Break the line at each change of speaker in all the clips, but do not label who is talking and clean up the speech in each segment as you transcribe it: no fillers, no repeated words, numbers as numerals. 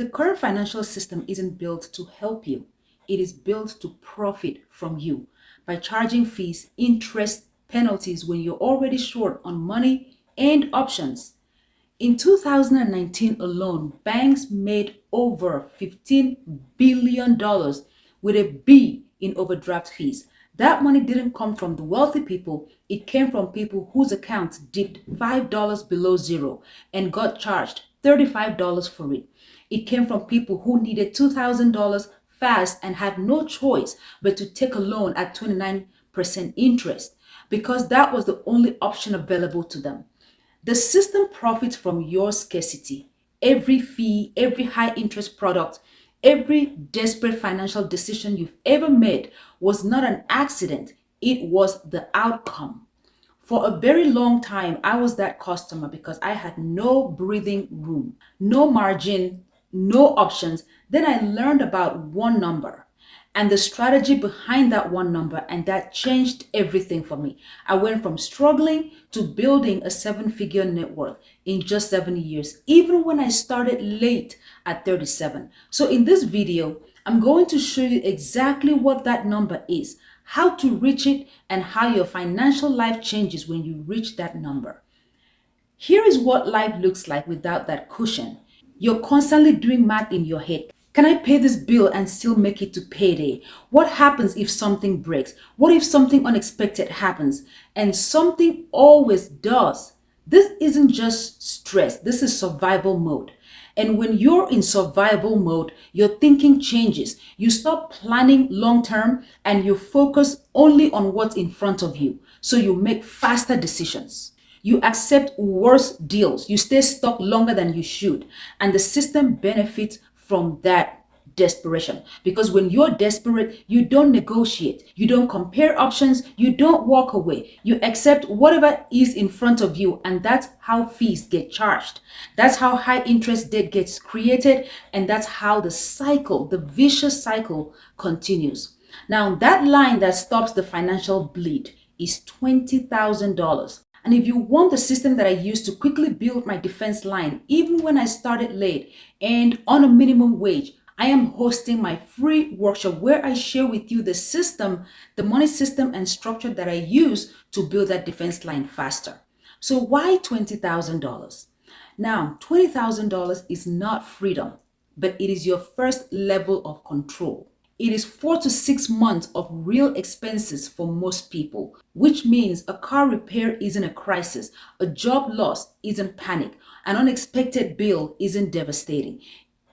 The current financial system isn't built to help you. It is built to profit from you by charging fees, interest, penalties when you're already short on money and options. In 2019 alone, banks made over $15 billion dollars with a B in overdraft fees. That money didn't come from the wealthy people, it came from people whose accounts dipped $5 below zero and got charged $35 for it. It came from people who needed $2,000 fast and had no choice but to take a loan at 29% interest because that was the only option available to them. The system profits from your scarcity. Every fee, every high interest product, every desperate financial decision you've ever made was not an accident, it was the outcome. For a very long time, I was that customer because I had no breathing room, no margin, no options. Then I learned about one number and the strategy behind that one number, and that changed everything for me. I went from struggling to building a seven-figure net worth in just 7 years, even when I started late at 37. So in this video, I'm going to show you exactly what that number is, how to reach it, and how your financial life changes when you reach that number. Here is what life looks like without that cushion. You're constantly doing math in your head. Can I pay this bill and still make it to payday? What happens if something breaks? What if something unexpected happens? And something always does. This isn't just stress, this is survival mode. And when you're in survival mode, your thinking changes. You stop planning long term and you focus only on what's in front of you. So you make faster decisions. You accept worse deals. You stay stuck longer than you should. And the system benefits from that desperation. Because when you're desperate, you don't negotiate. You don't compare options. You don't walk away. You accept whatever is in front of you. And that's how fees get charged. That's how high interest debt gets created. And that's how the cycle, the vicious cycle continues. Now, that line that stops the financial bleed is $20,000. And if you want the system that I used to quickly build my defense line, even when I started late and on a minimum wage, I am hosting my free workshop where I share with you the system, the money system and structure that I use to build that defense line faster. So why $20,000? Now, $20,000 is not freedom, but it is your first level of control. It is 4 to 6 months of real expenses for most people, which means a car repair isn't a crisis, a job loss isn't panic, an unexpected bill isn't devastating.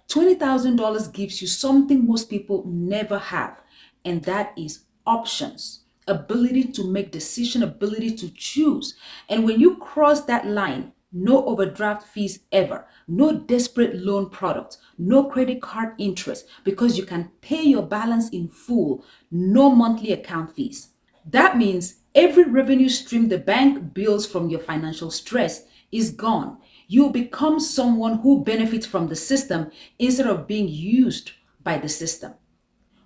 $20,000 gives you something most people never have, and that is options, ability to make decision, ability to choose. And when you cross that line, no overdraft fees ever, no desperate loan products, no credit card interest because you can pay your balance in full, no monthly account fees. That means every revenue stream the bank builds from your financial stress is gone. You become someone who benefits from the system instead of being used by the system.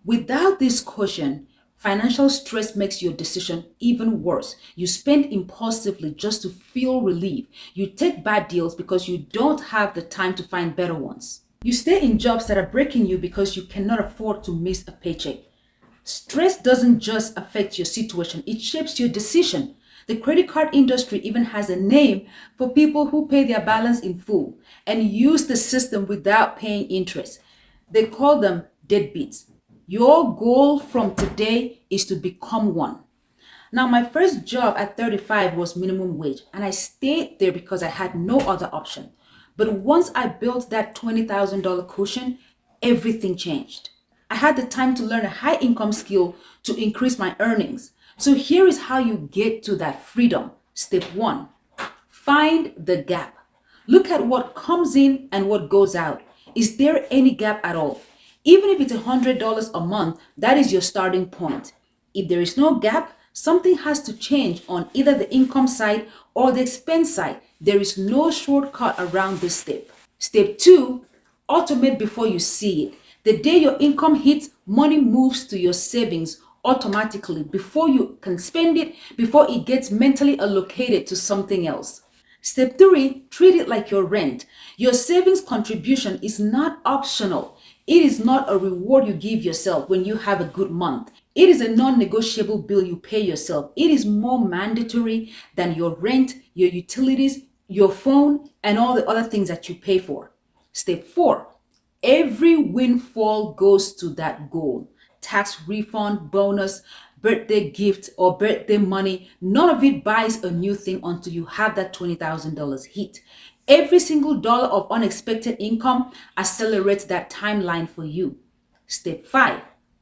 Without this cushion, financial stress makes your decision even worse. You spend impulsively just to feel relief. You take bad deals because you don't have the time to find better ones. You stay in jobs that are breaking you because you cannot afford to miss a paycheck. Stress doesn't just affect your situation, it shapes your decision. The credit card industry even has a name for people who pay their balance in full and use the system without paying interest. They call them deadbeats. Your goal from today is to become one. Now, my first job at 35 was minimum wage, and I stayed there because I had no other option. But once I built that $20,000 cushion, everything changed. I had the time to learn a high income skill to increase my earnings. So here is how you get to that freedom. Step one, find the gap. Look at what comes in and what goes out. Is there any gap at all? Even if it's $100 a month, that is your starting point. If there is no gap, something has to change on either the income side or the expense side. There is no shortcut around this step. Step two, automate before you see it. The day your income hits, money moves to your savings automatically before you can spend it, before it gets mentally allocated to something else. Step 3, treat it like your rent. Your savings contribution is not optional. It is not a reward you give yourself when you have a good month. It is a non-negotiable bill you pay yourself. It is more mandatory than your rent, your utilities, your phone, and all the other things that you pay for. Step 4, every windfall goes to that goal. Tax refund, bonus, birthday gift, or birthday money, none of it buys a new thing until you have that $20,000 hit. Every single dollar of unexpected income accelerates that timeline for you. Step 5,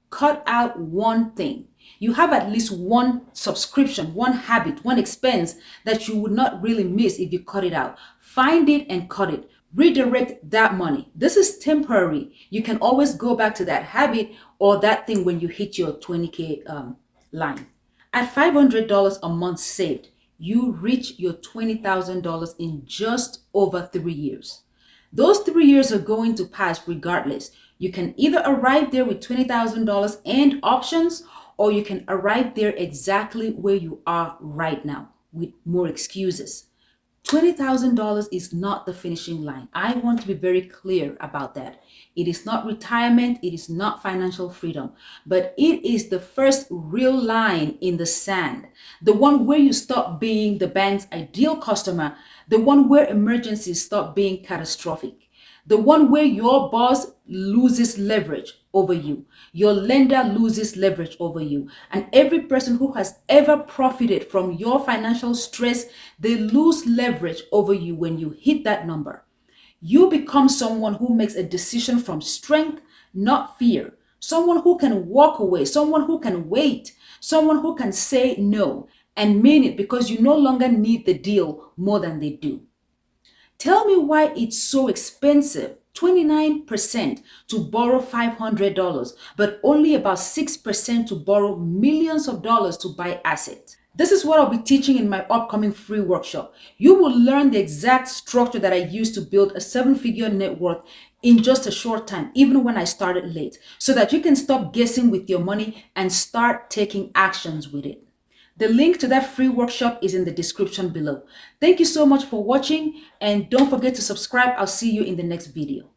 cut out one thing. You have at least one subscription, one habit, one expense that you would not really miss if you cut it out. Find it and cut it. Redirect that money. This is temporary. You can always go back to that habit or that thing when you hit your 20K line. At $500 a month saved, you reach your $20,000 in just over 3 years. Those 3 years are going to pass regardless. You can either arrive there with $20,000 and options, or you can arrive there exactly where you are right now with more excuses. $20,000 is not the finishing line. I want to be very clear about that. It is not retirement, it is not financial freedom, but it is the first real line in the sand. The one where you stop being the bank's ideal customer, the one where emergencies stop being catastrophic. The one where your boss loses leverage over you, your lender loses leverage over you, and every person who has ever profited from your financial stress, they lose leverage over you when you hit that number. You become someone who makes a decision from strength, not fear. Someone who can walk away, someone who can wait, someone who can say no and mean it because you no longer need the deal more than they do. Tell me why it's so expensive, 29% to borrow $500, but only about 6% to borrow millions of dollars to buy assets. This is what I'll be teaching in my upcoming free workshop. You will learn the exact structure that I used to build a 7-figure net worth in just a short time, even when I started late, so that you can stop guessing with your money and start taking actions with it. The link to that free workshop is in the description below. Thank you so much for watching, and don't forget to subscribe. I'll see you in the next video.